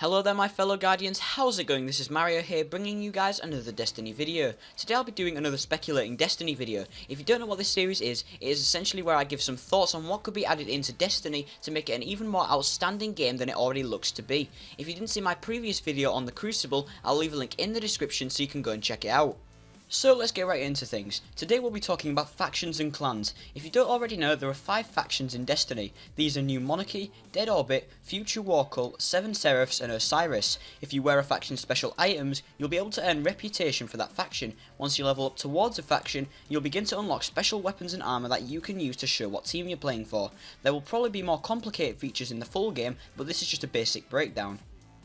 Hello there my fellow Guardians, how's it going? This is Mario here, bringing you guys another Destiny video. Today I'll be doing another Speculating Destiny video. If you don't know what this series is, it is essentially where I give some thoughts on what could be added into Destiny to make it an even more outstanding game than it already looks to be. If you didn't see my previous video on the Crucible, I'll leave a link in the description so you can go and check it out. So let's get right into things. Today we'll be talking about factions and clans. If you don't already know, there are 5 factions in Destiny. These are New Monarchy, Dead Orbit, Future War Cult, Seven Seraphs and Osiris. If you wear a faction's special items, you'll be able to earn reputation for that faction. Once you level up towards a faction, you'll begin to unlock special weapons and armor that you can use to show what team you're playing for. There will probably be more complicated features in the full game, but this is just a basic breakdown.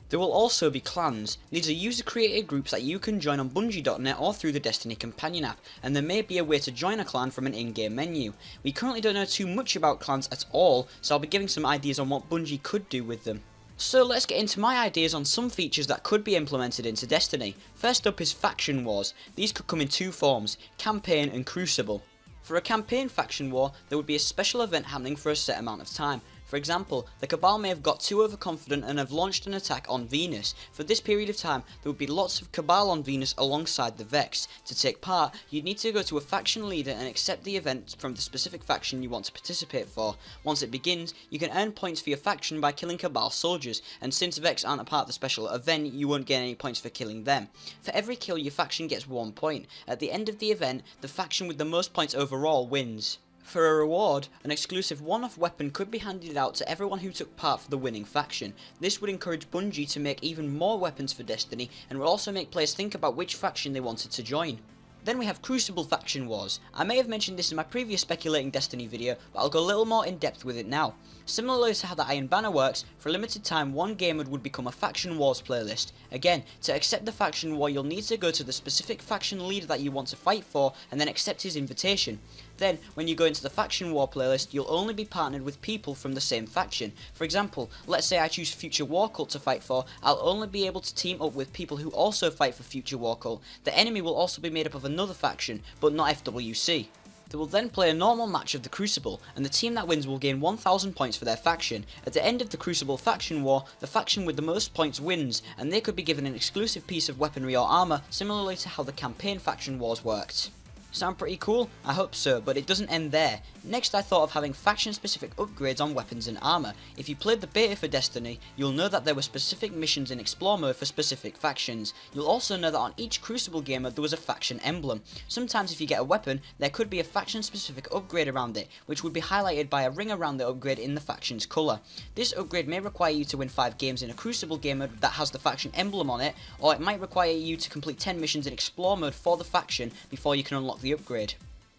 There will also be clans. These are user-created groups that you can join on Bungie.net or through the Destiny companion app, and there may be a way to join a clan from an in-game menu. We currently don't know too much about clans at all, so I'll be giving some ideas on what Bungie could do with them. So let's get into my ideas on some features that could be implemented into Destiny. First up is faction wars. These could come in 2 forms, campaign and crucible. For a campaign faction war, there would be a special event happening for a set amount of time. For example, the Cabal may have got too overconfident and have launched an attack on Venus. For this period of time, there would be lots of Cabal on Venus alongside the Vex. To take part, you'd need to go to a faction leader and accept the event from the specific faction you want to participate for. Once it begins, you can earn points for your faction by killing Cabal soldiers, and since Vex aren't a part of the special event, you won't gain any points for killing them. For every kill, your faction gets 1 point. At the end of the event, the faction with the most points overall wins. For a reward, an exclusive one-off weapon could be handed out to everyone who took part for the winning faction. This would encourage Bungie to make even more weapons for Destiny, and would also make players think about which faction they wanted to join. Then we have Crucible Faction Wars. I may have mentioned this in my previous Speculating Destiny video, but I'll go a little more in depth with it now. Similarly to how the Iron Banner works, for a limited time one gamer would become a Faction Wars playlist. Again, to accept the Faction War you'll need to go to the specific faction leader that you want to fight for and then accept his invitation. Then, when you go into the Faction War playlist, you'll only be partnered with people from the same faction. For example, let's say I choose Future War Cult to fight for, I'll only be able to team up with people who also fight for Future War Cult. The enemy will also be made up of another faction, but not FWC. They will then play a normal match of the Crucible, and the team that wins will gain 1000 points for their faction. At the end of the Crucible Faction War, the faction with the most points wins, and they could be given an exclusive piece of weaponry or armor, similarly to how the Campaign Faction Wars worked. Sound pretty cool? I hope so, but it doesn't end there. Next I thought of having faction specific upgrades on weapons and armor. If you played the beta for Destiny, you'll know that there were specific missions in Explore mode for specific factions. You'll also know that on each Crucible gamer there was a faction emblem. Sometimes if you get a weapon, there could be a faction specific upgrade around it, which would be highlighted by a ring around the upgrade in the faction's colour. This upgrade may require you to win 5 games in a Crucible gamer that has the faction emblem on it, or it might require you to complete 10 missions in Explore mode for the faction before you can unlock the upgrade.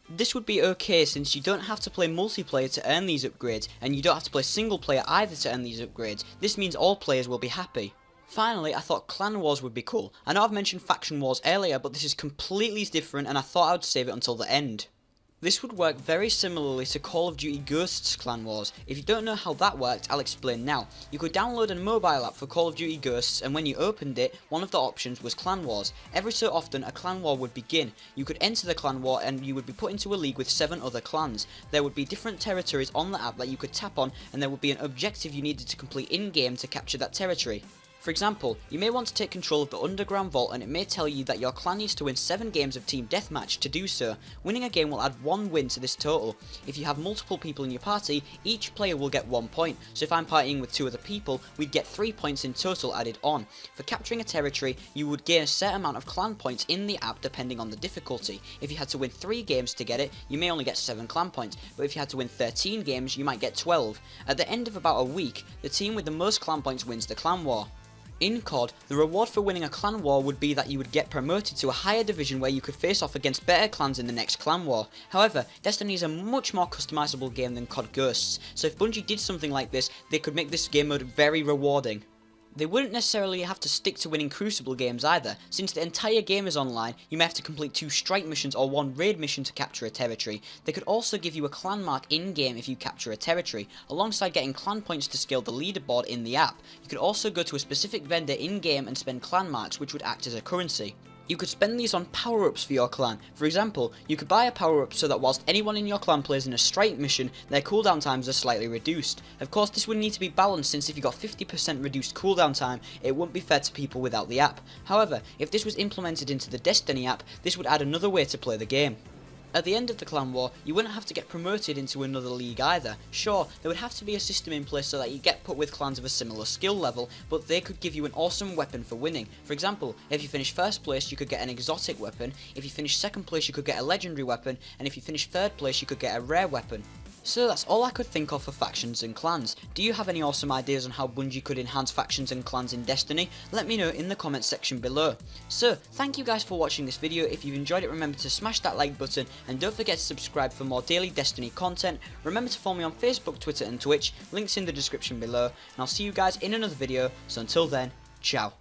This would be okay since you don't have to play multiplayer to earn these upgrades, and you don't have to play single player either to earn these upgrades. This means all players will be happy. Finally, I thought clan wars would be cool. I know I've mentioned faction wars earlier, but this is completely different and I thought I would save it until the end. This would work very similarly to Call of Duty Ghosts Clan Wars. If you don't know how that worked, I'll explain now. You could download a mobile app for Call of Duty Ghosts, and when you opened it, one of the options was Clan Wars. Every so often a clan war would begin. You could enter the clan war and you would be put into a league with 7 other clans. There would be different territories on the app that you could tap on, and there would be an objective you needed to complete in-game to capture that territory. For example, you may want to take control of the underground vault, and it may tell you that your clan needs to win 7 games of team deathmatch to do so. Winning a game will add 1 win to this total. If you have multiple people in your party, each player will get 1 point, so if I'm partying with 2 other people, we'd get 3 points in total added on. For capturing a territory, you would gain a set amount of clan points in the app depending on the difficulty. If you had to win 3 games to get it, you may only get 7 clan points, but if you had to win 13 games, you might get 12. At the end of about a week, the team with the most clan points wins the clan war. In COD, the reward for winning a clan war would be that you would get promoted to a higher division where you could face off against better clans in the next clan war. However, Destiny is a much more customizable game than COD Ghosts, so if Bungie did something like this, they could make this game mode very rewarding. They wouldn't necessarily have to stick to winning Crucible games either. Since the entire game is online, you may have to complete 2 strike missions or 1 raid mission to capture a territory. They could also give you a clan mark in-game if you capture a territory, alongside getting clan points to scale the leaderboard in the app. You could also go to a specific vendor in-game and spend clan marks, which would act as a currency. You could spend these on power-ups for your clan. For example, you could buy a power-up so that whilst anyone in your clan plays in a strike mission, their cooldown times are slightly reduced. Of course, this would need to be balanced, since if you got 50% reduced cooldown time, it wouldn't be fair to people without the app. However, if this was implemented into the Destiny app, this would add another way to play the game. At the end of the clan war, you wouldn't have to get promoted into another league either. Sure, there would have to be a system in place so that you get put with clans of a similar skill level, but they could give you an awesome weapon for winning. For example, if you finish first place, you could get an exotic weapon, if you finish second place, you could get a legendary weapon, and if you finish third place, you could get a rare weapon. So that's all I could think of for factions and clans. Do you have any awesome ideas on how Bungie could enhance factions and clans in Destiny? Let me know in the comments section below. So, thank you guys for watching this video. If you've enjoyed it, remember to smash that like button, and don't forget to subscribe for more daily Destiny content. Remember to follow me on Facebook, Twitter and Twitch, links in the description below, and I'll see you guys in another video. So until then, ciao.